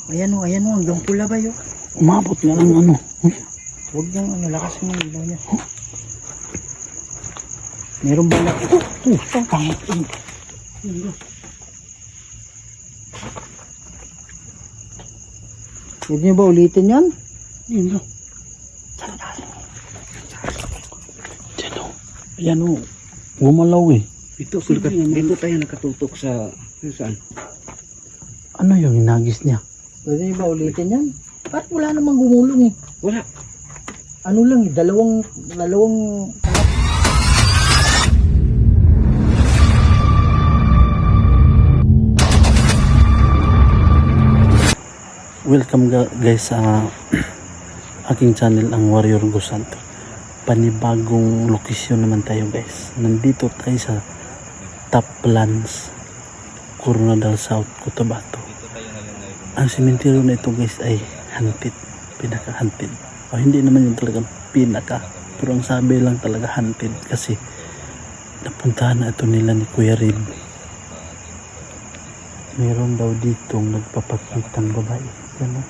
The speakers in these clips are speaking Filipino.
Ayan o, hanggang pula ba yun? Umabot nga ng ano. Huwag nang ano, lakas ng ilaw niya. Meron ba lang? Pangit. Huwag niyo ba ulitin yan? Yun o. Diyan o. Ayan o. Gumalaw eh. Dito tayo nakatutok sa saan? Ano yung hinagis niya? Pwede niyo ba ulitin yan? Ba't wala namang gumulong eh? Wala. Ano lang eh, dalawang Welcome guys sa aking channel, ang Warrior Gusanto. Panibagong lokasyon naman tayo guys. Nandito tayo sa Taplands, Coronadal South, Cotabato. Ang sementeryo na ito guys ay haunted, pinaka-haunted. O hindi naman yung talagang pinaka, pero ang sabi lang talaga haunted kasi napuntahan na ito nila ni Kuya Red. Meron daw ditong nagpapakitang babae. Yan o.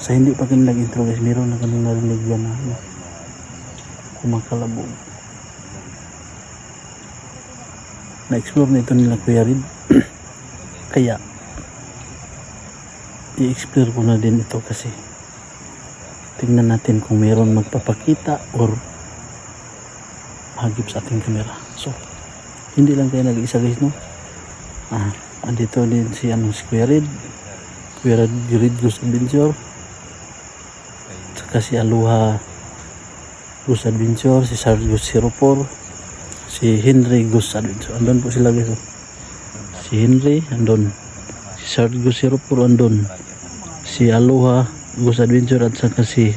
Sa hindi pa kami nag-intro guys, meron na kami narinig yan na kumakalabog. Na-explore na ito nila Kuya Red. Kaya i-explore ko na din ito kasi tingnan natin kung meron magpapakita or mahagip sa ating camera. So hindi lang tayo nag-isa guys, no? Andito din si Kuya Red Gus Adventure, saka si Aloha Gus Adventure, si Sarge Gus 04, si Henry Gus Adventure. Andun po sila guys, si Henry andun, si Sarge Gus 04 andun, si Aloha Gus Adventure, at saka si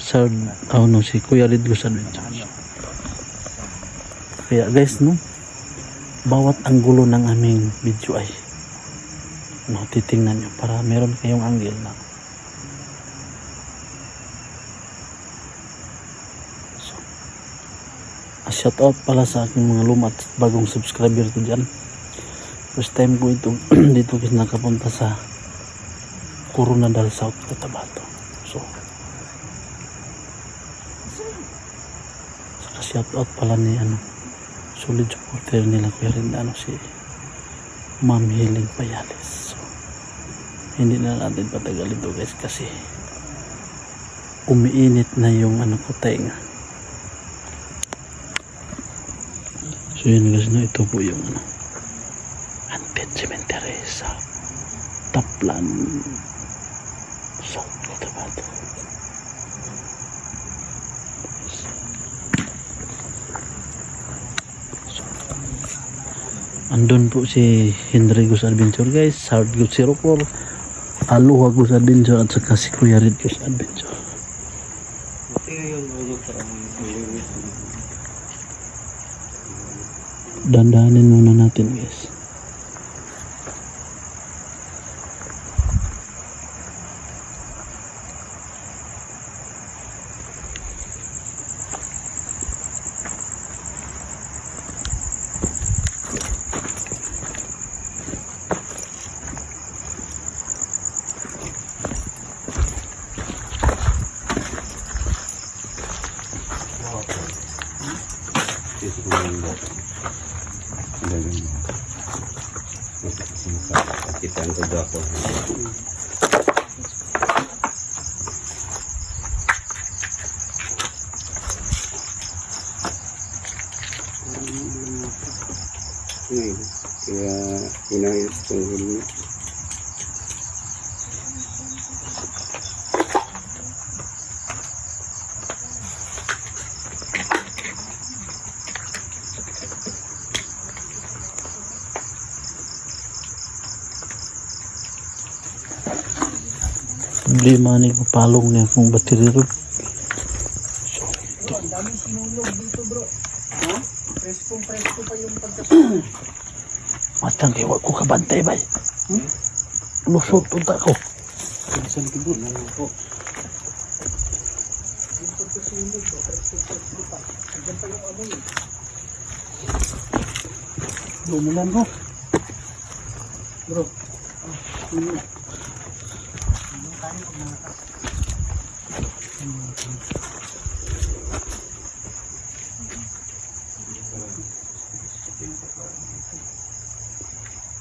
si Kuya Red Gus Adventure. Kaya guys, no, bawat anggulo ng aming video ay titingnan nyo para meron kayong angle na shout out pala sa aking mga luma at bagong subscriber ko dyan. First time ko ito dito kasi nakapunta sa Coronadal South, Cotabato. So saka shout out pala ni solid supporter nila Kuya Red, si Ma'am Hiling Payales. So hindi na natin patagalin ito guys kasi umiinit na yung tainga. So yun guys, no, ito po yung haunted cemetery sa Taplan South, Cotabato. Andun po si Henry Gus Adventure guys, Sarge Gus 04, Aloha Gus Adventure, at saka si Kuya Red Gus Adventure. Dandanin muna natin guys. Kita ang kuda ko. Kaya inayos kong huli. Problema ni papalong niya kung battery ron. So ito, ang daming sinulog dito bro. Presko pa yung pagkasama. matang kay wag ko kabantay bay. Lusot unta ko. Sa likod na ako. Yung pagkasulog bro, presko pa. Diyan pa yung amoy eh. Lumulan ko. Bro. Yun. Yung tayo pag nakakas.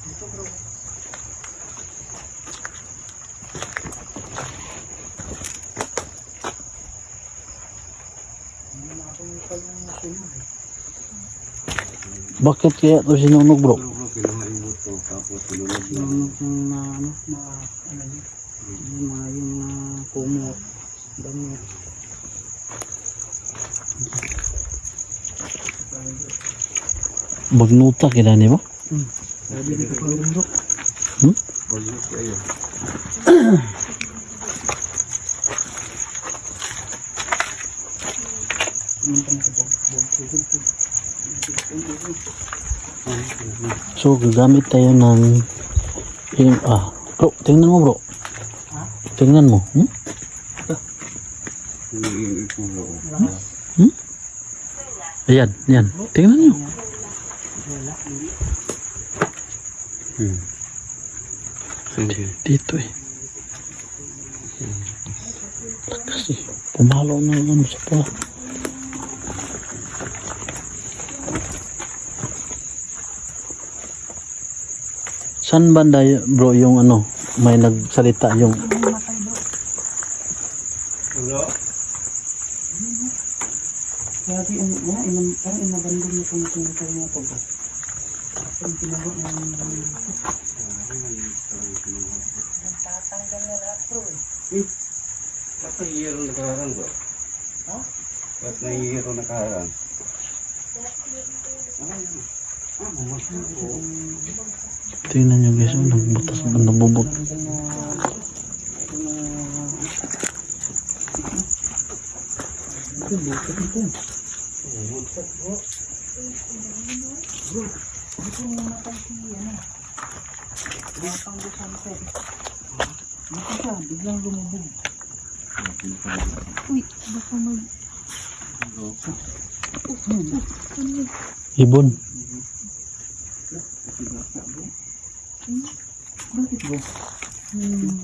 Dito bro. Hindi nakapangipal ng sunog eh. Bakit kaya ito sinunog bro? Pero bro, kinahaimot ko. Tapos sinunod na. Yung ano, ano yun? Yung kumot. Damit. Bagnuta kila ni ba? Sabi dito pa rin bro. Balut kayo. So gagamit tayo ng bro, tingnan mo bro. Tingnan mo. Hinihingi ko bro. Ayan, yan. Tingnan nyo. Dito eh. Lakas eh. Pumalo na ano sa pula. Saan banda bro yung ano? May nagsalita yung Bro? Sabi ang parang inabandon na kung tinatawag niya po ba? Ang pinabot ng tatanggal na lahat bro eh. Ba't nahihiro nakaharang bro? Ha? Ba't nahihiro nakaharang? tingnan nyo guys, nagbutas, nabubot. Biglang lumubog. Uy, baka mag... Ibon. Bakit bro?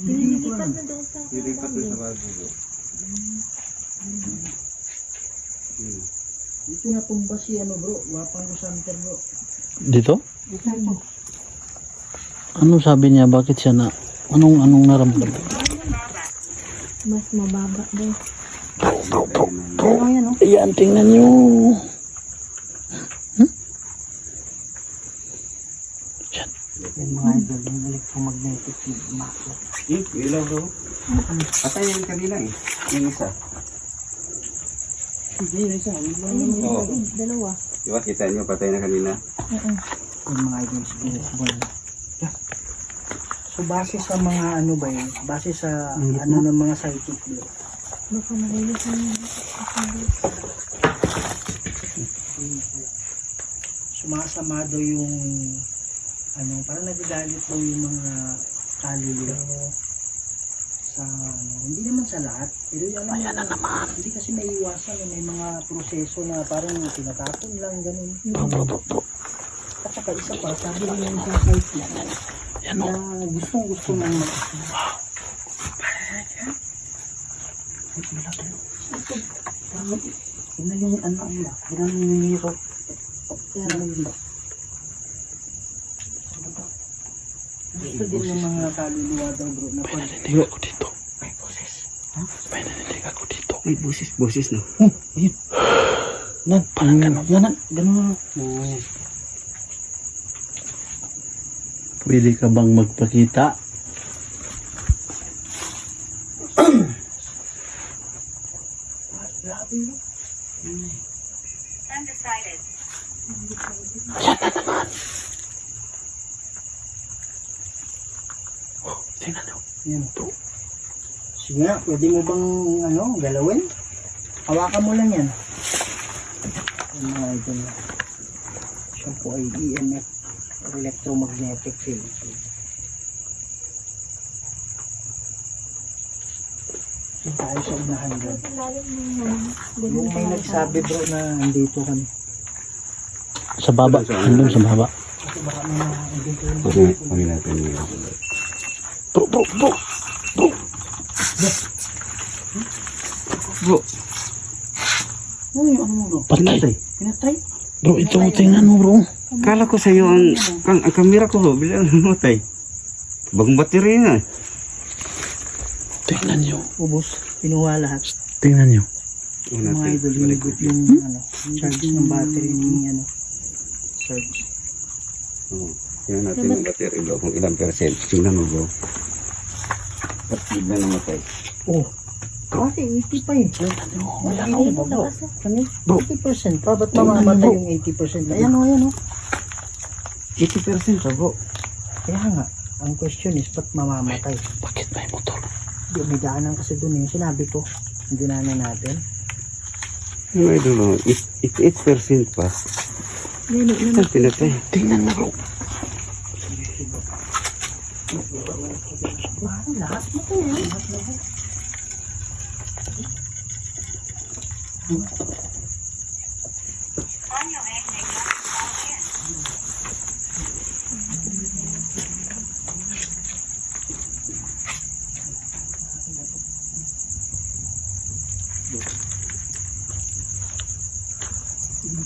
Nililipat na daw sa Nilipat na sa bago bro. Dito natumba si ano bro, Wapang Center bro. Dito? Dito mo. Ano sabi niya? Bakit siya na? Anong naramdaman? mas mababa daw. Ano yan oh? Ayan, tingnan nyo. Yung mga idol, yung electromagnetic yung maklat. Ilaw bro. Patay yan kanina eh. Yung isa. Hindi, isa. Ayun, Oo. dalawa. Diba kita nyo patay na kanina? Yung mga idol spirit ball. So base sa mga ano ba yun? Base sa ano ng mga psychic bro. Baka mahulog na yun. Sumasama daw yung ano, parang nagagalit daw yung mga kaluluwa sa ano, hindi naman sa lahat, pero yung ano, hindi kasi may iwasan, may mga proseso na parang tinatapon lang ganun. At saka isa pa, sabi rin yung isang psychic na gusto nang Ina yung ano nila, ginaniro. Gusto din yung mga kaluluwa daw bro na pag... Narinig ako dito. May boses. Ha? May narinig ako dito. Ay, boses no? Ayun. Nan, Parang ganun. Ganun. Pwede ka bang magpakita? Grabe no? Undecided. Ayan na naman. Oh, tingnan nyo. Yan bro. Sige nga, pwede mo bang ano, galawin? Hawakan mo lang yan. Yung mga idol. Siya po ay EMF, electromagnetic field. Doon tayo sa unahan doon. Sa lalim ng ano. Yung may nagsabi bro na andito kami. Sa baba. Andun sa baba. Kasi baka may andito yung Kunin natin yun. Bro, bro, bro. Bro, ano yung ano mo bro? Patay. Pinatay? Bro, ito, tingnan mo bro. kala ko sa'yo ang kamera ko, bro. Bilang namatay. Bagong battery na. Tingnan nyo. Ubus. Pinuha lahat. Tingnan nyo. Yung mga idol, hinigot yung ano, charge ng battery ng ano. Charge. Oo. Tingnan natin yung battery, bro. Kung ilang percent. Tingnan mo, bro. Ba't bigla namatay? Oh. Kasi 80 pa eh. Ayan Ano o. ba? Kani? Bro. 80% pa. Ba't mamamatay yung 80%? Ayan o, ayan o. 80% pa, bro. Kaya nga, ang question is, ba't mamamatay? Bakit may motor? Di, may daanan kasi dun eh. Sinabi ko, hindi na natin. Yung idol, no, 88% pa. Lalo na. Saan pinatay? Tingnan mo bro. Lahat mo to eh.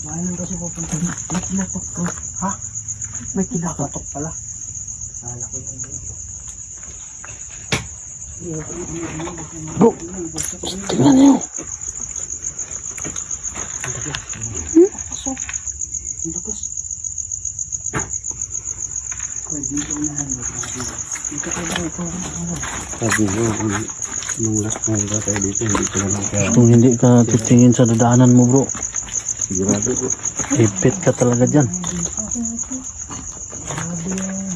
Paano kasi pupunta? May kinatok ko. Ha? May kinakatok pala. Kala ko yung Bro, tingnan nyo. ang lakas. Pwede dito unahan. Dito kayo dito. Sabi mo, nung last na ba tayo dito, hindi ko naman ka Kung hindi ka titingin sa dadaanan mo bro, sigurado ko. ipit ka talaga dyan. Grabe yan.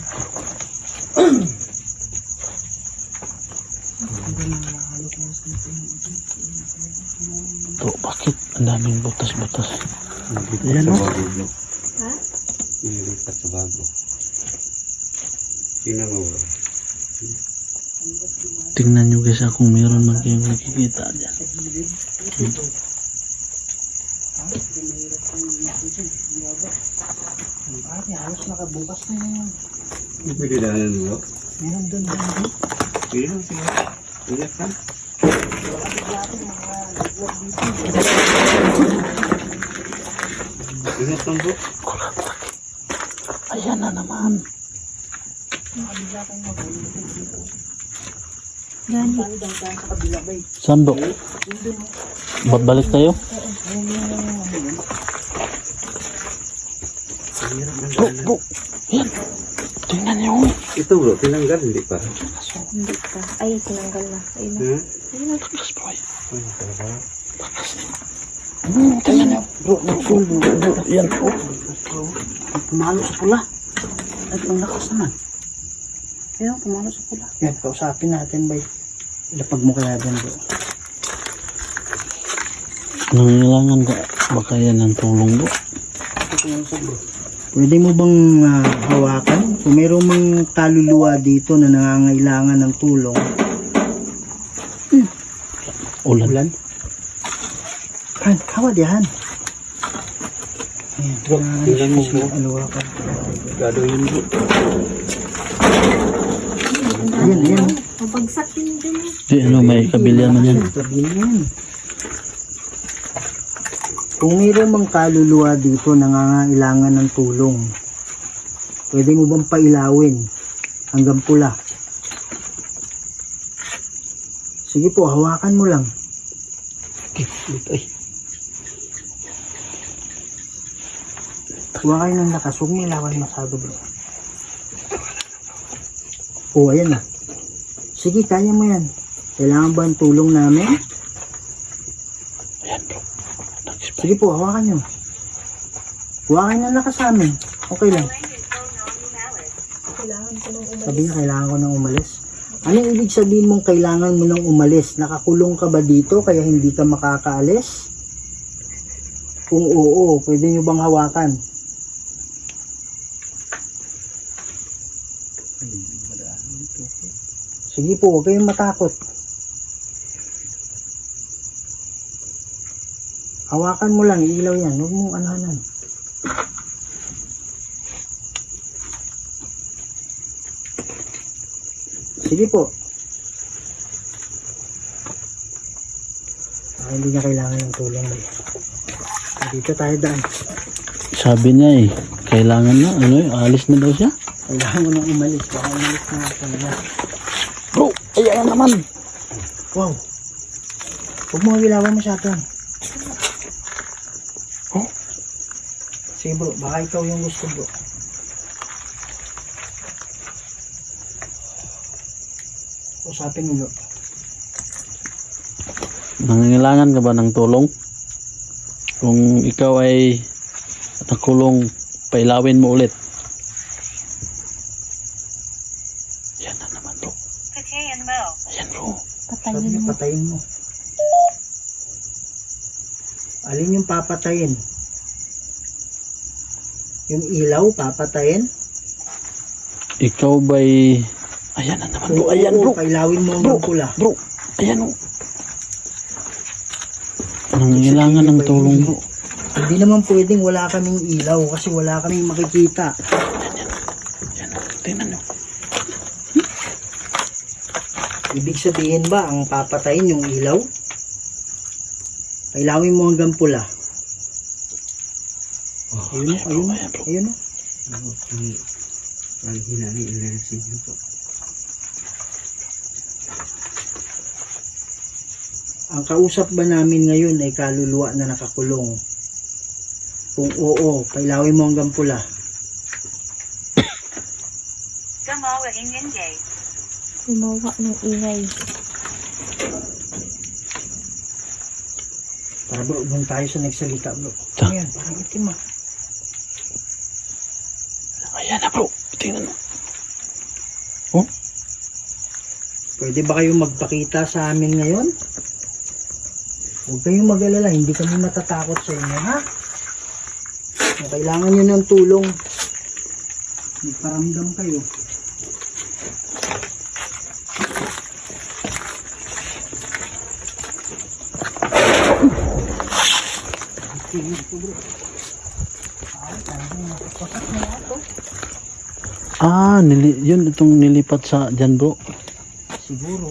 Bro, bakit ang daming butas-butas? Nilipat Ayan, sa no? bago, bro. Ha? Nilipat sa bago. Tingnan mo, bro. Tingnan nyo guys kung meron man kayong nakikita dyan. Grabe, halos nakabukas na yun. Hindi pwede daanan mo, bro. Meron doon doon. Sige lang, sige. Ingat ka. Ingat lang, bro. Ayan na naman. Gani. Sa kabila ba eh. Saan bro? Balik tayo? Bro, bro. Yan. Tingnan nyo. Ito, bro. Tinanggal, hindi pa. Hindi pa. Ay, tinanggal na. Ayun na. Ha? Takas bro. Ay, talaga. Tingnan nyo. Bro, nag-full bro. Yan bro. Pumalo sa pula. Ay, ang lakas naman. Ayan, pumalo sa pula. Yan, kausapin natin ba. Ilapag mo kaya dyan bro. Nangailangan ka ba kaya ng tulong bro? Pwede mo bang hawakan? Kung mayroong mang kaluluwa dito na nangangailangan ng tulong. Ulan. Ulan? Han, hawa diyan. Ayan, Bro, tingnan mo, bro. hawakan. Gado yun, bro. Ayan, ayan. Mabagsak din din. Di ano, may kabilyan man yan. Sabihin mo yan. Kung mayroong mang kaluluwa dito na nangangailangan ng tulong, pwede mo bang pailawin hanggang pula? Sige po, hawakan mo lang. Ay, Huwag kayo ng lakas, huwag mo ilawan masyado bro. Oh, ayan na. Sige, kaya mo yan. Kailangan ba ang tulong namin? ayan bro. Sige po, hawakan nyo. Hawakan ng lakas sa amin. Okay lang. Sabi niya, kailangan ko nang umalis. Ano yung ibig sabihin mong kailangan mo nang umalis? Nakakulong ka ba dito kaya hindi ka makakaalis? Kung oo, pwede nyo bang hawakan? Sige po, huwag kayong matakot. Hawakan mo lang, ilaw yan. Huwag mong anahanan. Sige po. Hindi niya kailangan ng tulong. Dito tayo daan. Sabi niya eh, kailangan na, ano eh, alis na daw siya. Kailangan mo nang umalis. Baka umalis na ako. Bro, ayan na naman. Wow. Huwag mo ilawan masyado. Oh. Sige bro, baka ikaw yung gusto bro. Usapin mo bro. Nangangailangan ka ba ng tulong? Kung ikaw ay nakulong, pailawin mo ulit. Yan na naman bro. Ayan bro. Patayin Sabi niya, mo. patayin mo. Alin yung papatayin? Yung ilaw, papatayin? Ikaw ba'y... Ayan na naman bro. Ayan bro. Kailawin mo ang Bro. pula. Bro, ayan o. Nangangailangan ng tulong bro. Hindi naman pwedeng wala kaming ilaw kasi wala kaming makikita. Ayan o. Tingnan nyo. Ibig sabihin ba ang papatayin yung ilaw? Kailawin mo hanggang pula. Ayun o, ayun o, Ayan bro. ayun o. Ang hinani energy niyo po. Ang kausap ba namin ngayon ay kaluluwa na nakakulong? Kung oo, kailawin mo hanggang pula. Gumawa ng ingay. Para bro, doon tayo sa nagsalita bro. Ta. Ayan, parang itim ah. Ayan na bro. Tingnan mo. Pwede ba kayong magpakita sa amin ngayon? Huwag kayong mag-alala, hindi kami matatakot sa inyo, ha? Kung kailangan nyo ng tulong, magparamdam kayo. Yun itong nilipat sa dyan bro. Siguro.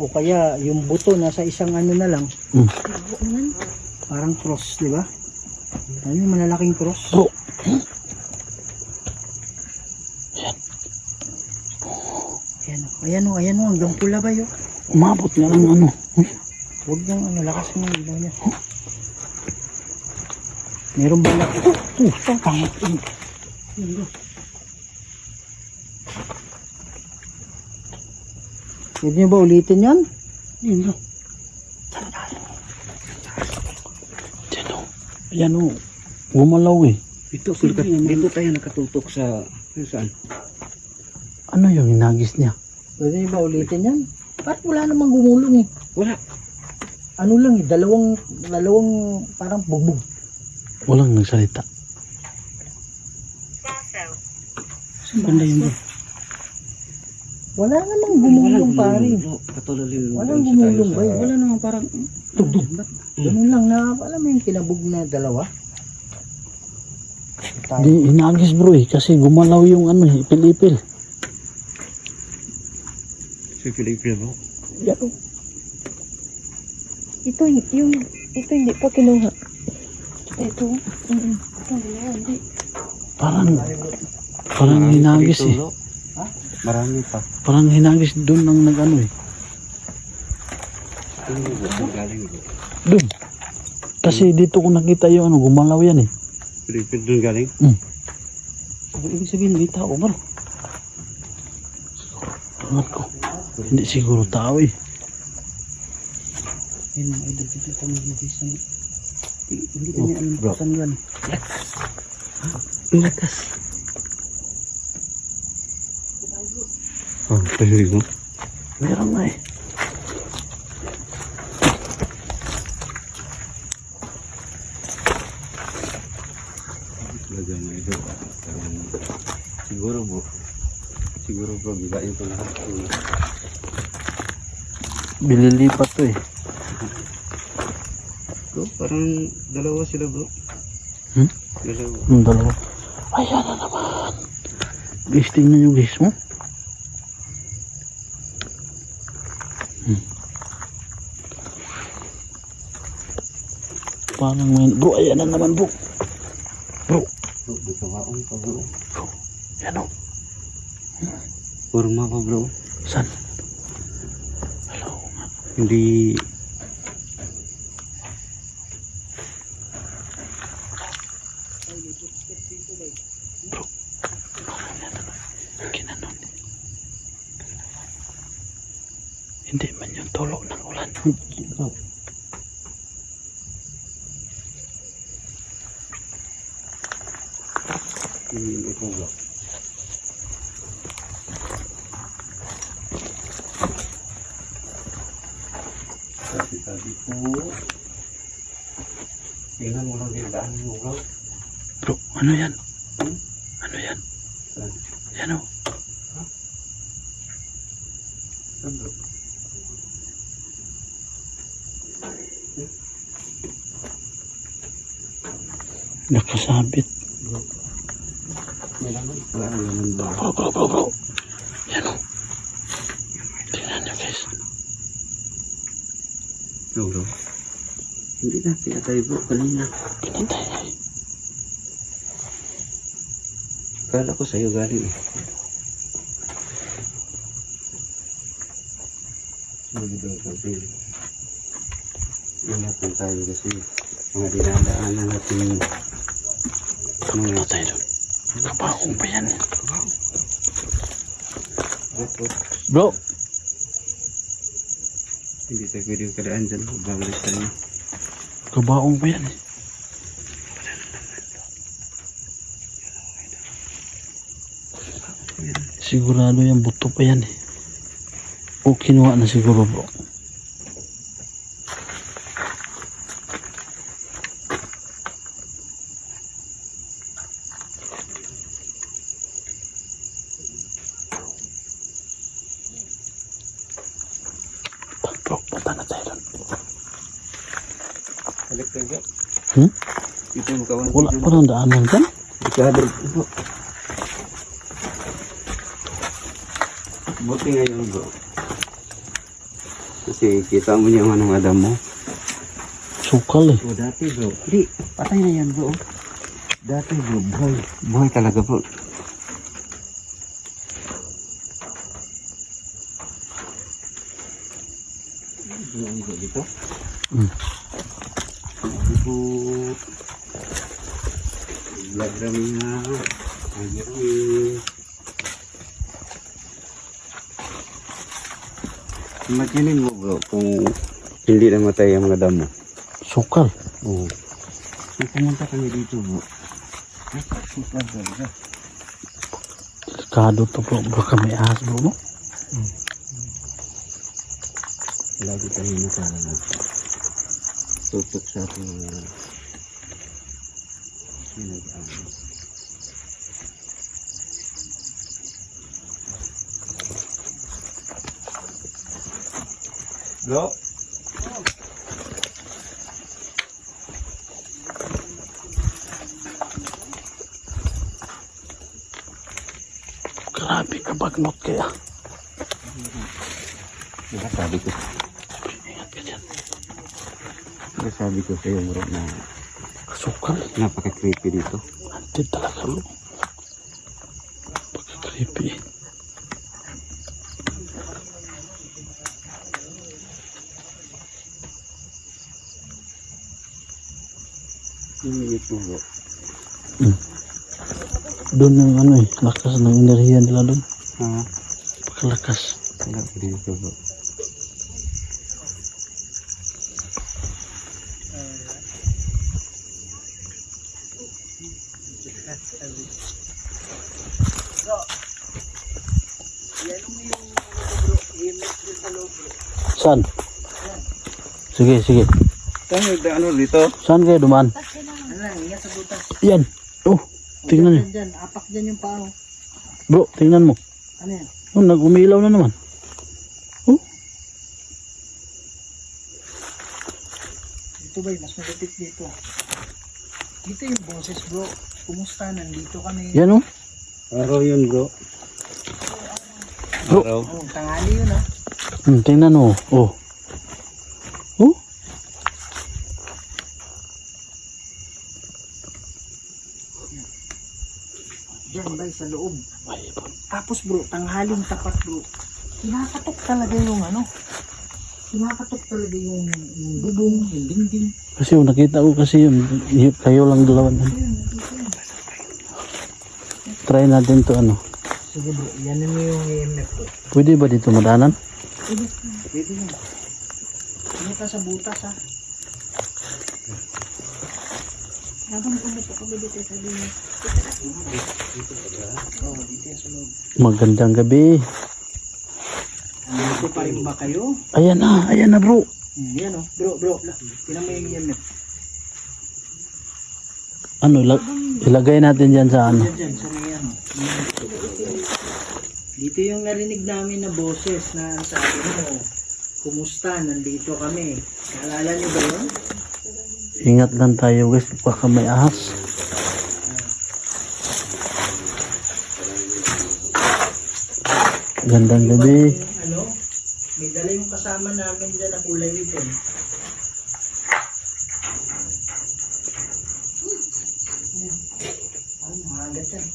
O kaya, yung buto nasa isang ano na lang, parang cross, di ba? Ayun, malalaking cross. Bro. Ayan o, hanggang pula ba yun? Umabot nga ng ano. Huwag nang ano, lakas mo yung ilaw niya. Meron ba na? Pangat. Pwede nyo ba ulitin yan? Ayan bro. Dyan o. Ayan o. Gumalaw eh. Dito tayo nakatutok sa saan? Ano yung hinagis niya? Pwede nyo ba ulitin yan? Ba't wala namang gumulong eh? Wala. Ano lang eh, dalawang parang bugbog. Walang nagsalita. Saan banda yun bro? Wala namang gumulong pare. Katulad Walang gumulong ba? Wala naman parang Tugtog. Ganun lang na, alam mo yung kinabog na dalawa? Di hinagis bro eh. Kasi gumalaw yung ano eh. Ipil-ipil. si Felipe mo. Yan o. Ito hindi pa kinuha. Ito. Parang hinagis eh. Ha? Marami pa. Parang hinagis doon ang nag-ano eh. Ano yung galing mo? Doon. Kasi dito ko nakita yung ano, gumalaw yan eh. Felipe doon galing? Ibig sabihin, may tao bro. Angat ko. Hindi siguro tao eh. Ayun mga idol, dito kami nabisan. Hindi kami alam bro. kung saan yan. Lakas. Felipe mo? Meron na eh. Talaga mga idol. Siguro bro, bigain ko lahat. Bililipat to eh. Ito? Parang dalawa sila bro. Hmm? Dalawa. Yung dalawa. Ayan na naman. Guys, tingnan nyo guys mo. Parang may... Bro, ayan na naman bro. Bro. Bro, dito kaon pa bro. Yan o. Kurma pa bro. Saan? Hello. Hindi... Ginanon. Hindi man yung tulo ng ulan. Hindi ito bro. Sabi ko. Tingnan mo lang yung daan mo bro. Bro, ano yan? Hmm? Ano yan? Saan? Yan o. Saan bro? Nakasabit. May laman. Wala ang laman bro. Bro. Yan o. Tingnan nyo guys. No bro. Hindi na. Pinatay bro. Kanina. Pinatay. Kala ko sa'yo galing eh. Hindi daw kasi. Ingat lang tayo kasi mga dinadaanan natin mga Pinatay doon. Kabaong pa yan. Bro. hindi tayo pwede kadaan dyan. Babalik tayo. Kabaong pa yan. Sigurado yung buto pa yan eh. O kinuha na siguro bro. Bro, punta na tayo doon. Balik tayo bro. Hmm? Dito yung kawan. Wala pa ng daanan dyan. Dekado bro. Buti ngayon bro. Kasi kita mo yung anong adam mo. Sukal eh. O dati bro. Hindi, patay na yan bro. Dati bro, buhay. Buhay talaga bro. Buhay bro dito. Ibu vlog rami na. Lagi rami. Imaginin mo bro kung hindi namatay ang mga damo. Sukal. Oo. Kung pumunta kami dito bro. Ay, super talaga. Delikado to bro. Baka may ahas bro no? Lagi tayo tutok sa ating sinag-ano. Bro? Grabe kabagnot kaya. Diba sabi ko? Ingat ka dyan. Diba sabi ko sa'yo bro na Sukal. napaka-creepy dito. Antid talaga bro. Pagka-creepy. Hingit mo bro. Doon ng ano eh. Lakas ng enerhiya nila doon. Ha? Pagkalakas. Wala ko dito bro. Saan? Sige. Saan yung ano dito? Saan kayo dumaan? Ano lang, ingat sa butas. Yan. Oh, tingnan nyo. Dyan, apak dyan yung pao. Bro, tingnan mo. Ano yan? Oh, nag-umilaw na naman. Oh. Dito ba, mas malapit dito. Dito yung boses bro. Kumusta? Nandito kami. Yan oh. Araw yun bro. Bro. Araw. Oh, tanghali yun ah. Tingnan oh. Oh. Oh. Diyan ba, sa loob. Ay, Tapos bro, tanghaling tapat bro. Kinakatok talaga yung ano. Kinakatok talaga yung bubong, yung dingding. kasi oh, nakita ko kasi yun. Kayo lang dalawan. Try natin to ano. Sige bro, yan mo yung EMF bro. Pwede ba dito madanan? Pwede yun. Ano ka sa butas ha? Habang pumunta kami dito sa dulo. Oo, dito yan sa loob. Magandang gabi. Dito pa rin ba kayo? Ayan na bro. Yan o, bro. Tinan mo yung EMF. Ano, ilagay natin dyan sa ano. Diyan, sa may ano. Dito yung narinig namin na boses na sabi mo, kumusta, nandito kami. Naalala niyo ba yun? Ingat lang tayo guys, baka may ahas. Gandang gabi. Ano? May dala yung kasama namin dyan na kulay itim. Ano, mahagat yan.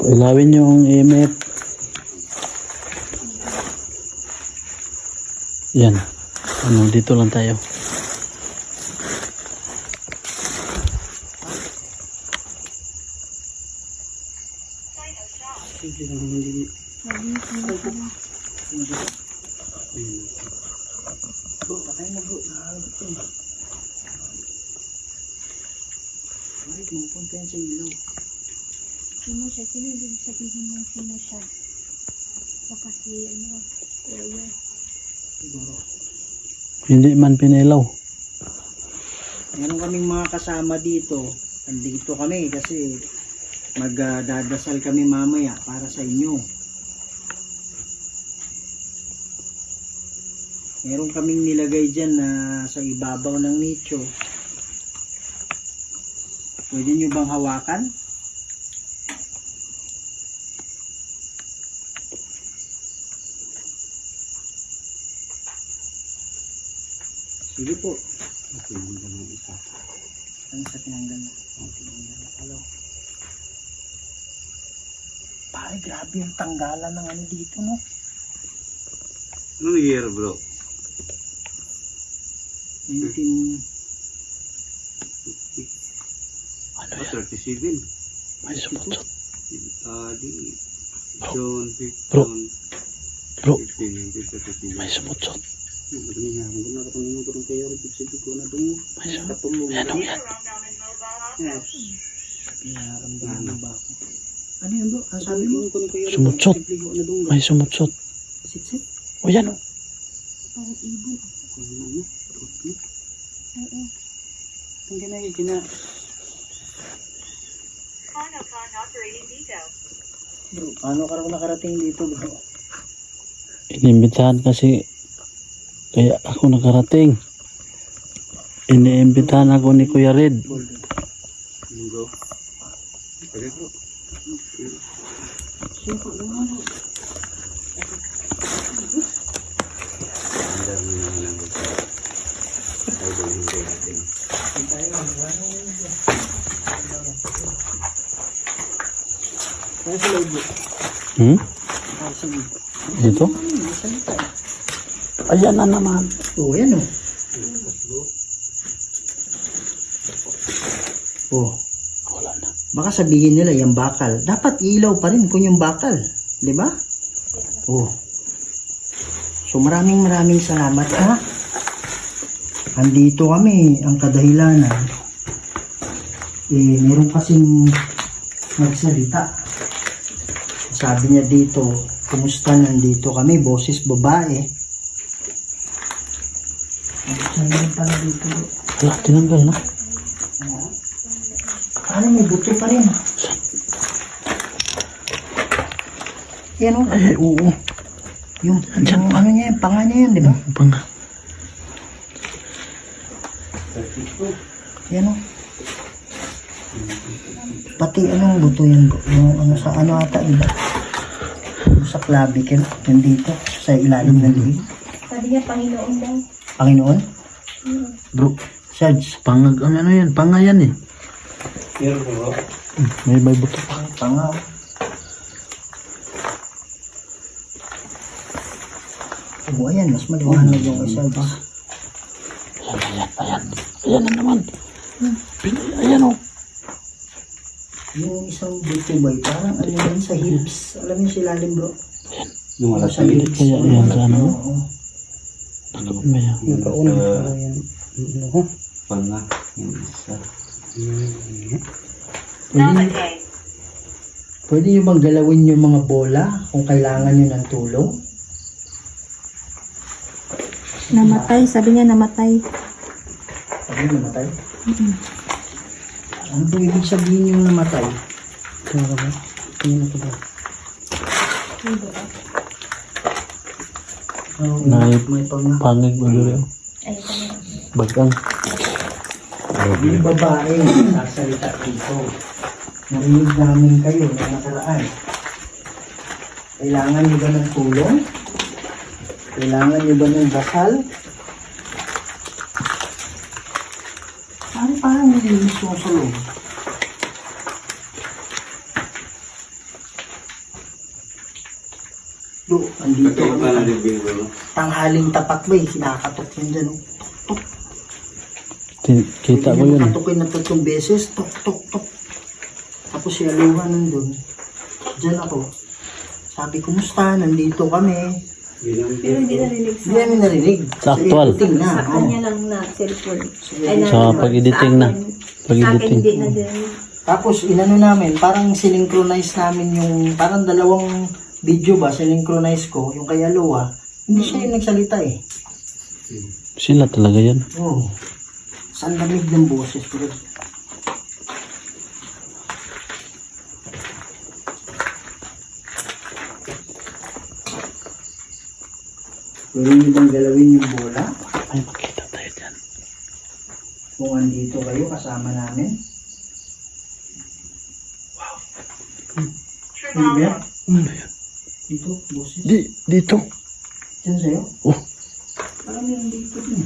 Ilawin yung EMF. Yan. Ano, dito lang tayo. Bro, patay mo bro. Nakahagat yan. Bakit mapunta yan sa ilaw? Sino siya? Sino yung sabihin ng sino siya? Baka si ano, kuya. Siguro. Hindi man pinilaw. Meron kaming mga kasama dito. Nandito kami kasi magdadasal kami mamaya para sa inyo. Meron kaming nilagay dyan na sa ibabaw ng nicho. Pwede nyo bang hawakan? Sige po. Ano sa tinanggal na? Hello. Pare, grabe yung tanggalan ng ano dito, no? Anong year bro? 19... Ano Ah, yan? 37. May sumutsot. Di John 15. Bro. Bro. 15, 19, 37. May sumutsot. Ano nga, kung nakatungin ko rin kayo, ibig ko na doon. May sumutsot. Yan o yan. Pinaramdaman mo ba ako? Ano yun bro? Ang sabi mo? Sumutsot. May sumutsot. Sitsit? O yan o. Parang ibon. Oo. Ang ginagigina. Bro, paano ka raw nakarating dito bro? Inimbitahan kasi kaya ako nakarating. Iniimbitahan ako ni Kuya Red. Golden. Bro. Pwede bro. Siyempre, ano? Andar mo naman ang gusto. Ay, doon hindi natin. Kaya sa loob bro. Kaya sa loob. Dito? Salita eh. Ayan na naman. Oo, yan o. Oh. Wala na. Baka sabihin nila yung bakal. Dapat ilaw pa rin kung yung bakal. Di ba? Oh. So maraming salamat ha. Andito kami. Ang kadahilanan. Meron kasing nagsalita. Sabi niya dito, kumusta nandito kami? Boses babae. Sabi pala dito. Wala, tinanggal na. Ano, may buto pa rin. Yan o. Ay, oo. Yung ano niya, yung panga niya yan, di ba? Panga. Yan o. Pati anong buto yan bro? Yung ano sa ano ata, di ba? Yung sa clavicle, yan dito, sa ilalim ng liig. Sabi niya, Panginoon daw. Panginoon? Bro, Sarge, Pangag, ano yan? Panga yan eh. Meron po bro. May buto pa. panga. Oh, ayan, mas maliwanag yung kay Sarge. Ayan na naman. Ayan o. Yung isang buto ba, parang ano yan sa hips. Alam niyo si lalim bro? Yung wala Sa sa hips. Kaya yan sa ano? Oo. May Nakauna pa yan. Panga. Yung isa. Pwede nyo bang galawin yung mga bola kung kailangan nyo ng tulong? Namatay, sabi niya namatay. Sabi nyo namatay? Ano ba ibig sabihin yung namatay? Kaya ba? Tingnan ko ba? Oh, May- may pang Pangag ba doon? Ay, sabi. Bagang. yung babae sasalita dito. Narinig namin kayo na nakaraan. Kailangan nyo ba ng tulong? Kailangan nyo ba ng dasal? Parang nililis yung sa loob. Do, andito Pati pa na kami. rin bro. Tanghaling tapat ba eh, sinakatok yun dyan. Oh. Tok, Kita ko Pwede yun. makatukin na 3 beses, tok, tok, tok. Tapos si Aluha nandun. Diyan ako. Sabi, kumusta? Nandito kami. Pero hindi narinig Hindi namin narinig. Sa actual. editing na. Sa oh. kanya lang na cellphone. Sa pag-editing na. Sa akin Pag-editing. hindi na din. Tapos inano namin, parang sininchronize namin yung, parang dalawang video ba, sininchronize ko, yung kay Aluha. Hindi siya yung nagsalita eh. Sila talaga yan. Oo. Saan lamig ng boses ko rin. Pwede niyo bang galawin yung bola? Ay, makita tayo dyan. Kung andito kayo kasama namin? Wow. Ano ba yan? Ano yan? Dito, boses. Dito. Diyan sa'yo? Oh. Parang yung dito din.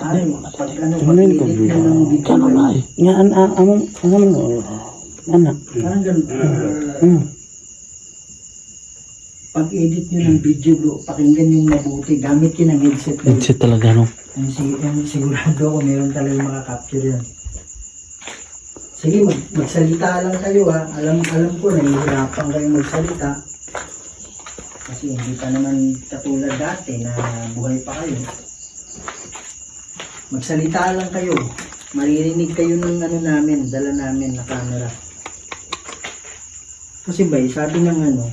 Pare, pag ano, Ano yun ko? pag-edit nyo ng video Kano na kayo, eh. Nga, anak. parang ganun. Pag-edit nyo ng video, bro, pakinggan yung mabuti. Gamit yun ang headset. Bro. Headset talaga, no? Yung sigurado ako, meron talagang makaka-capture yan. Sige, magsalita lang kayo ha. Alam ko, nahihirapan kayong magsalita. Kasi hindi pa naman katulad dati na buhay pa kayo. Magsalita lang kayo. Maririnig kayo ng ano namin, dala namin na camera. Kasi ba, sabi ng ano,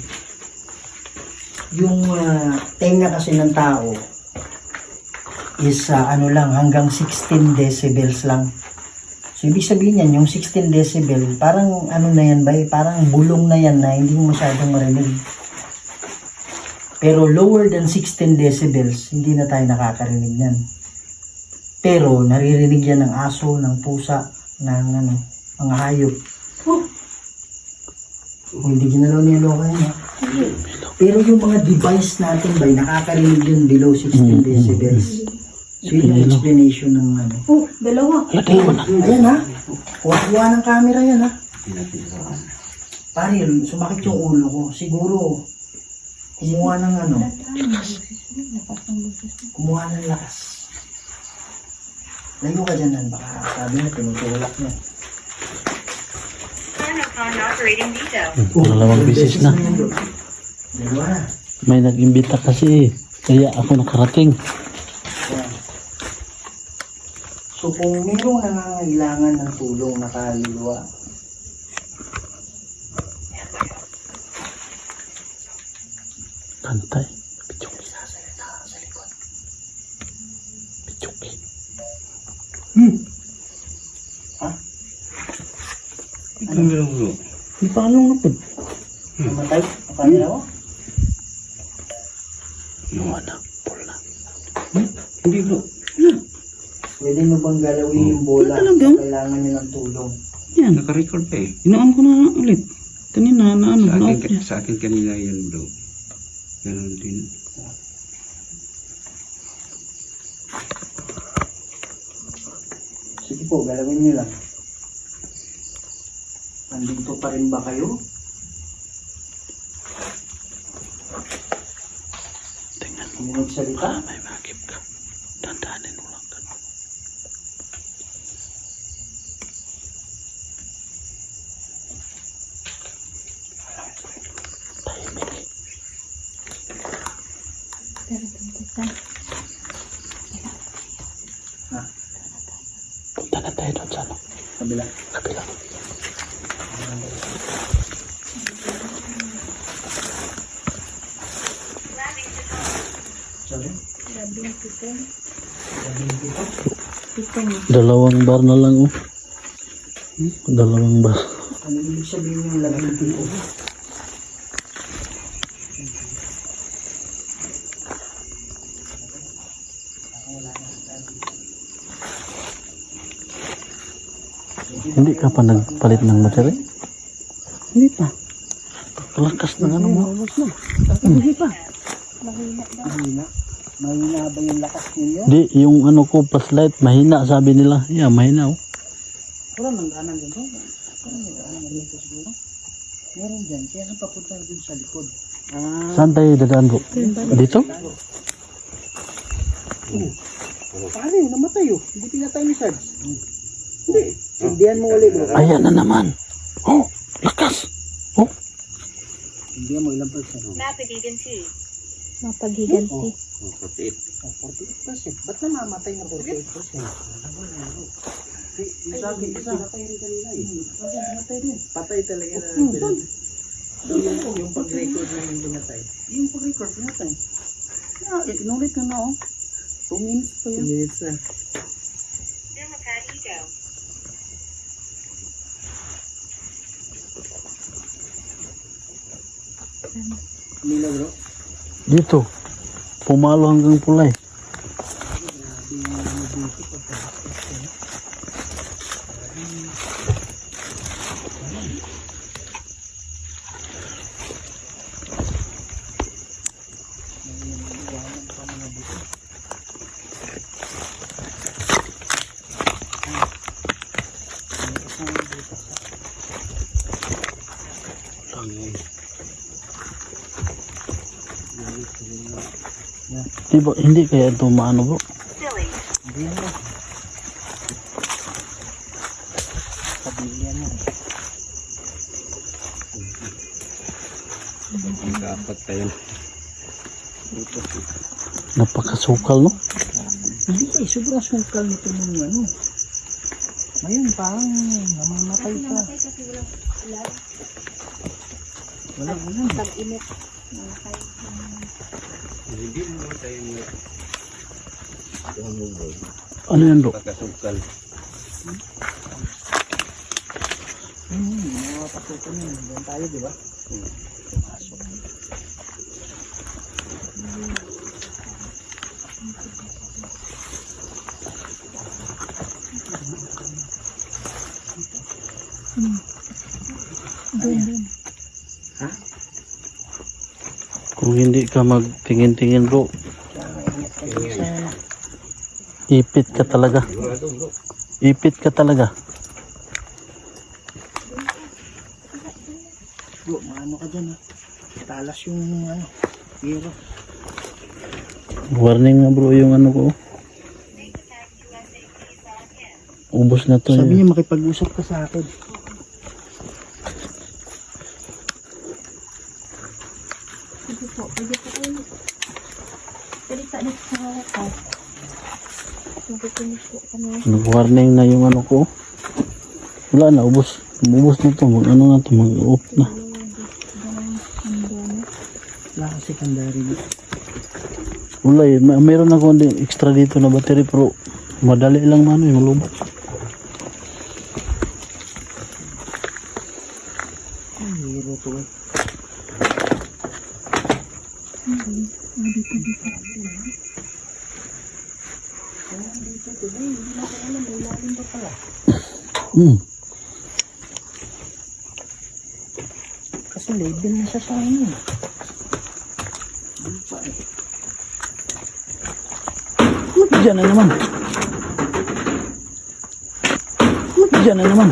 yung tenga kasi ng tao is ano lang, hanggang 16 decibels lang. So, ibig sabihin yan, yung 16 decibel, parang ano na yan ba, parang bulong na yan na hindi mo masyadong marinig. Pero lower than 16 decibels, hindi na tayo nakakarinig yan. Pero naririnig yan ng aso, ng pusa, ng ano, mga hayop. Hindi ginalaw niya loka yan ha. Pero yung mga device natin ba, nakakarinig yun below 16 decibels. So yun yung explanation ng ano. Oh, dalawa. Ayan ha. Kuha ng camera yan ha. Pinatirahan. Pare, sumakit yung ulo ko. Siguro, kumuha ng ano, kumuha ng lakas. Layo ka dyan, baka sabi na, tinutulak niya. Dalawang beses na. Dalawa na. May nag-imbita kasi eh. Kaya ako nakarating. Ayan. So kung mayroong nangangailangan ng tulong na kaluluwa, Kantay. sasalita sa likod. Pichuki. Ha? Ito meron bro. Hindi pa kalong na po. Namatay? Ang camera mo? Yung ano, full na. Hindi bro. Pwede mo bang galawin yung bola? Talaga? Kailangan niya ng tulong. Yan, naka-record pa eh. Inaan ko na ulit. Kanina, na Sa off akin, niya. sa akin kanina yun bro. Ganun din. Sige po, galawin niyo lang. Andito pa rin ba kayo? Tingnan mo. Hindi nagsalita? May makip ka. Dandanin mo lang ka. Tahimik eh. Pero dito Punta na tayo doon sa ano. Kabila. Kabila. Sabi? labing pitong. Sabihin dito. Pitong. Dalawang bar na lang oh. Dalawang bar. Ano ibig sabihin yung labing dito? Hindi ka pa nagpalit ng battery? Hindi pa. Lakas ng ano mo. Hindi pa. Mahina daw. Mahina. Mahina ba yung lakas ninyo? Di, yung ano ko, flashlight, mahina sabi nila. Yeah, mahina oh. Wala nang ganan dyan. Parang may ganan dito siguro. Meron dyan. Kaya nang papunta dun sa likod. Saan tayo dadaan bro? Dito? Paano yun? Namatay yun. Hindi pinatay ni Sarge. Hindi. Sindihan mo ulit bro. Ayan na naman. Oh, lakas. Oh, Sindihan mo ilang percent? Mapaghiganti. Oh, 48. 48%. Ba't namamatay na 48%? Sabi, pinatay rin kanina eh. Pinatay rin. Patay talaga na. Yung pag-record na yung pinatay. Yung pag-record, pinatay. Inulit ko na oh. 2 minutes pa yun. 2 minutes na. Mila bro. dito. Pumalo hanggang pulay. Di ba, hindi kaya ito maano bro? Hindi na. Pabilihan mo. Magkaapat tayo. Napakasukal no? Hindi pa eh. Sobrang sungkal nito ng ano. Ngayon parang namamatay pa. Namatay kasi walang ulan. Wala. Pag-init. Namatay. Hindi mo tayo Ano yan bro? pagkasukal. Mga pasukan yun. Doon tayo di ba? Pasok. Doon. Kung hindi ka magtingin-tingin bro, ipit ka talaga. Ipit ka talaga. Bro, maano ka dyan ha? Talas yung ano. Pero. Warning nga bro yung ano ko. Ubos na to. Sabi eh. niya makipag-usap ka sa akin. Sige po. Pwede po kayo. Pwede ka dito sa hawak. Magkikinis po kami. Nag-warning na yung ano ko. Wala na, ubos. Ubos na to. Mag-ano na to. Mag-off na. Wala ka secondary na. Wala eh. Mayroon ako din extra dito na battery pero madali lang man eh. Malubos. Ay, hero to eh. Dito. alam, may lalim ba pala? Kasi label na siya sa ano. Ano pa eh. Diyan na naman. Diyan na naman.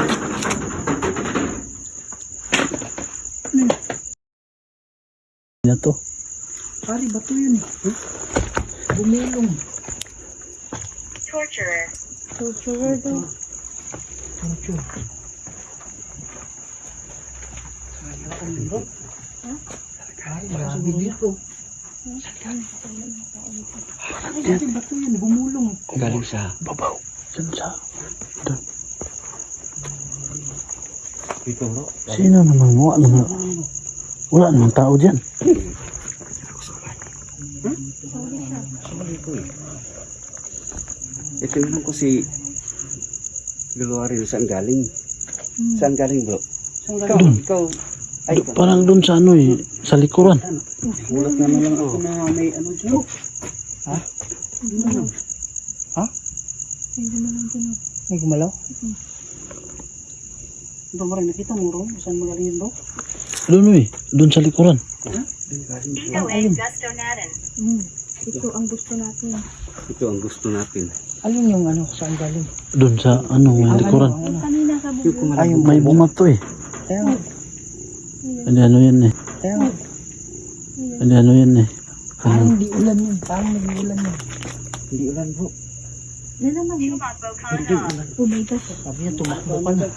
Na to. Pare, bato yun eh. Bumulong. Torturer daw. Torture. Sayang ang bro. Pare, grabe dito. Pare, bato yun, bumulong. Galing sa Babaw. Diyan sa. Doon. dito bro. Sino namang mo? Wala namang tao dyan. Tingnan ko si Luluari saan galing. Saan galing bro? Ikaw, Doon. ikaw. Ay, Parang doon sa ano eh. Sa likuran. gulat naman lang ako na may ano dyan. May gumalaw? Ito mo rin, nakita mo rin? Saan magaling yun bro? Doon eh. Doon sa likuran. Ito ang gusto natin. Ito ang gusto natin. Alin yung ano, saan galing? Doon sa ano, may likuran. Yung kanina sa bubong. Ay, yung May bumato eh. Kaya nga, Hindi ano yan eh. kaya nga. Hindi ano yan eh. Parang hindi ulan yun. Parang nag-ulan yun. Hindi ulan bro. Yan naman yun. Oh my gosh. Sabi niya, tumakbo pa na.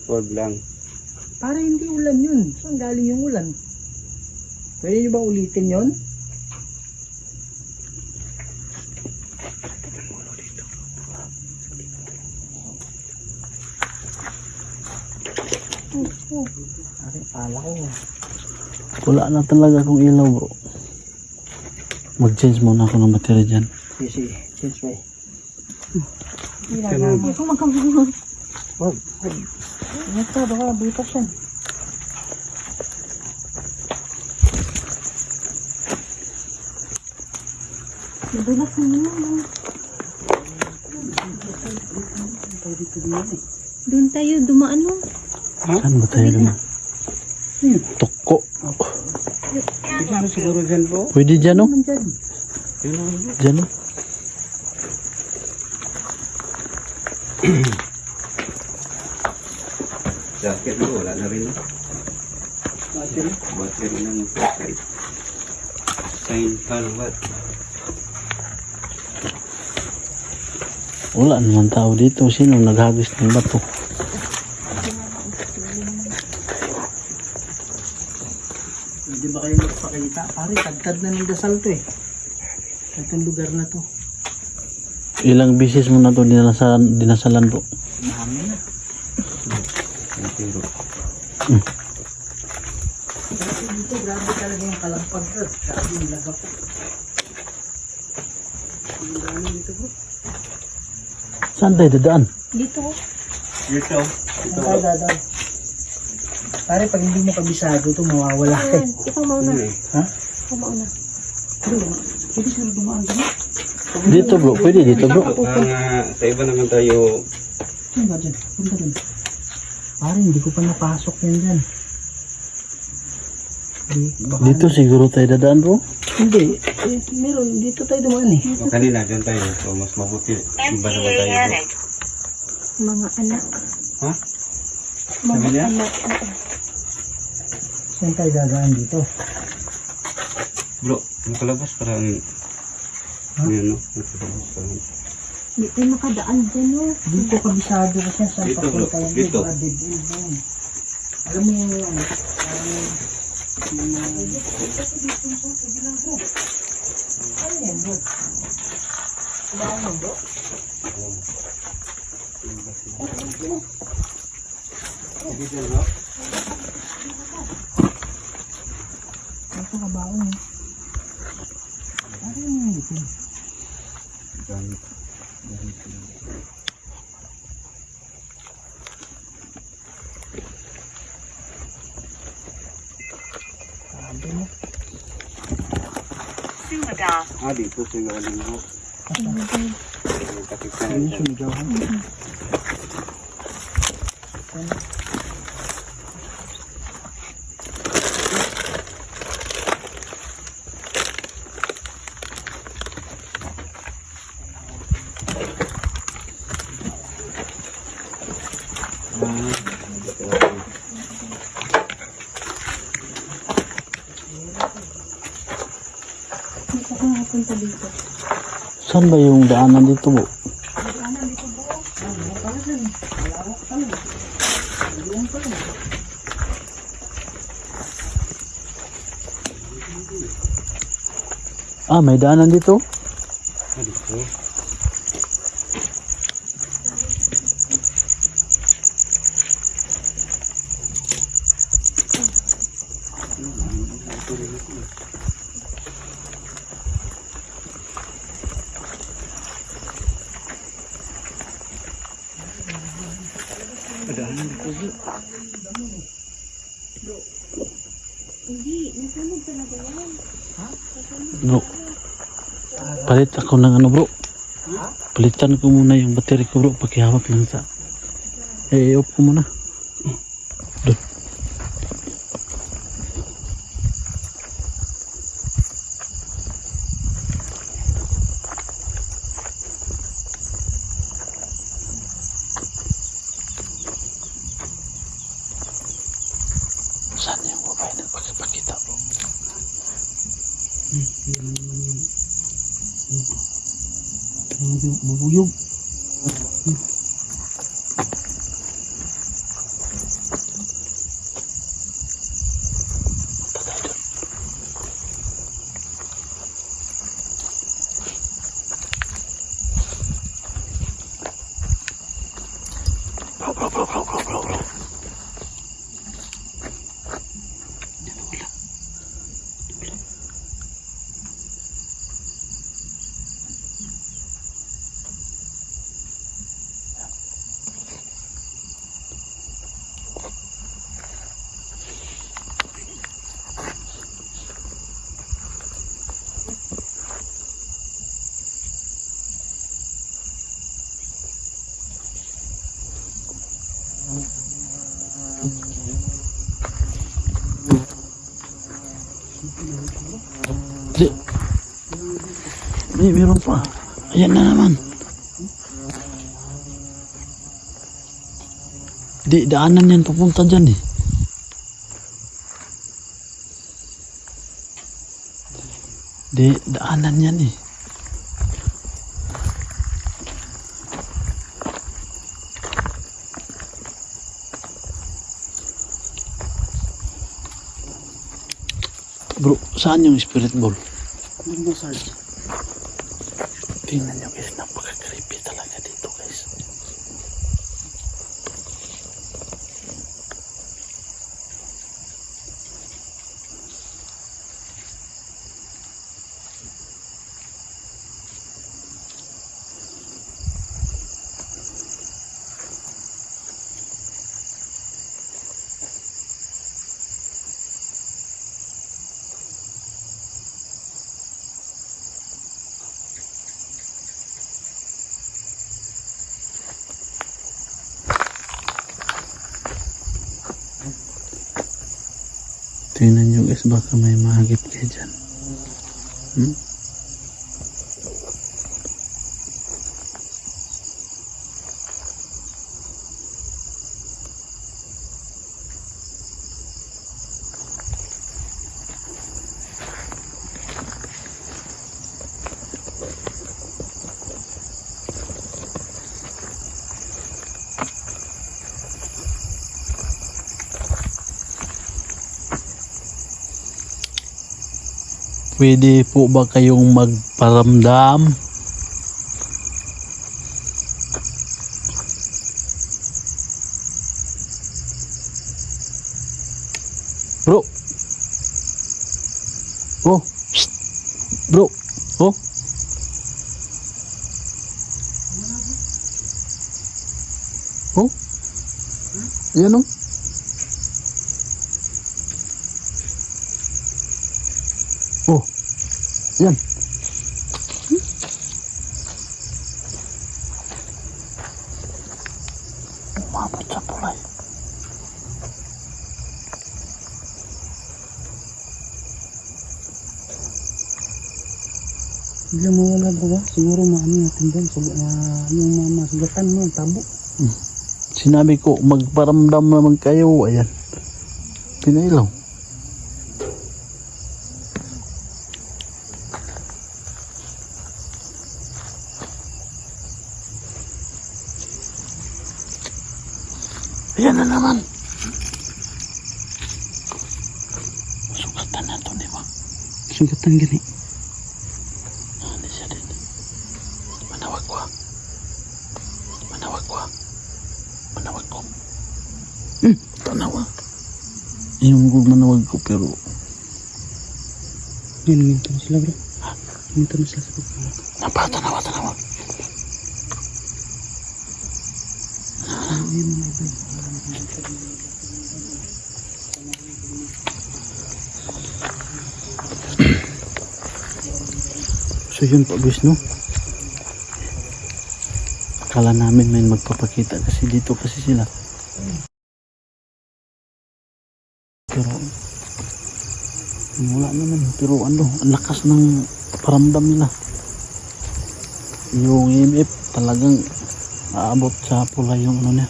Huwag lang. Parang hindi ulan yun. Saan galing yung ulan? Pwede niyo ba ulitin yun? Pare, pala ko. Wala na talaga akong ilaw bro. Mag-change muna ako ng battery dyan. Sige, change way. Ito magkamahal. Ingat ka, baka butas yan. Nadulas na naman. Pwede ko din yan eh. Doon tayo dumaan mo. Saan ba tayo naman? Toko. Siguro siguro dyan bro. Pwede dyan no? Naman dyan. Dyan no? Jacket bro, wala na rin. Battery. Battery ng flashlight. Sign what? Wala naman tao dito. Sino naghagis ng bato? Pwede ba kayo magpakita? Pare, tagtad na ng dasal to eh. Itong lugar na to. Ilang bisis mo na to dinasalan bro? Marami na. Pero Dito, grabe talaga yung kalampag bro. Grabe yung laga po. Ang dami dito bro. Saan tayo dadaan? Dito. dito. Saan tayo dadaan? Pare, pag hindi mo kabisado to, mawawala ka eh. Ikaw mauna. Ha? Ikaw mauna. Pwede sila dumaan dito. Dito bro. Pwede dito bro. Sa iba naman tayo. Saan ba dyan? Punta dun. Pare, hindi ko pa napasok yan dyan. Baka Dito siguro tayo dadaan bro. Hindi. Meron. Dito tayo dumaan eh. Kanina dyan tayo. So mas mabuti. Iba naman tayo bro. Mga anak. Ha? Mga Sabi niya? anak. Saan tayo dadaan dito? Bro, nakalabas parang yun no? Nakalabas parang Hindi tayo makadaan dyan no. Dito kabisado kasi saan Dito, bro. papunta yan. Dito. Alam mo yung ano? Ano yan bro? Kumain yan bro? Ito kabaon eh. Ano yung ito? gamit. Sabi mo. Dito siguro mo. Takip ka Ayun, na. sumigaw. Dito ka nakapunta dito. Saan ba yung daanan dito po? Ah, may daanan dito? Ano po? Hindi, nasunog talaga yan. Bro, palit ako ng ano bro. Palitan ko muna yung battery ko bro. Pakihawak lang sa... off ko muna. Doon. Saan yung babae nagpakita bro? Bubuyog. Bro. Meron pa. Ayan na naman. Di, daanan yan papunta dyan eh. Di, daanan yan eh. Bro, saan yung spirit ball? Doon mo, Sarge. Tingnan nyo guys, napaka-creepy talaga dito guys. Tingnan nyo guys, baka may mahagip kayo dyan. Pwede po ba kayong magparamdam? Bro. Oh. Psst. Bro. Oh. Oh. Yan oh. Oh. Yan. umabot sa tulay. Bigla mawala bro ba? Siguro maano natin doon. Yung masugatan mo, tabo. Sinabi ko, magparamdam naman kayo. Ayan. Pinailaw. Ayan na naman. Sugatan na to, di ba? Sugatan gani. Hindi siya din. Manawag ko. Manawag ko. Manawag ko. Tanawa. Yung manawag ko pero Yan, minto na sila bro. Minto na sila sa pagkakas. napatanawa. So yun po guys, no? Akala namin may magpapakita kasi dito kasi sila. Pero wala naman. Pero ano, ang lakas ng paramdam nila. Yung EMF talagang aabot sa pula yung ano niya.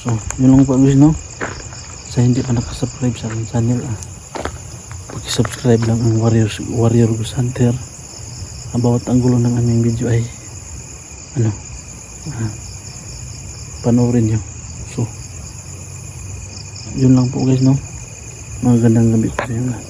So yun lang po guys, no? Sa hindi pa nakasubscribe sa aking channel, pag-subscribe lang ang Warrior Ghost Hunter. Ang bawat anggulo ng aming video ay panoorin nyo. So yun lang po guys, no? Magandang gabi po sa inyo.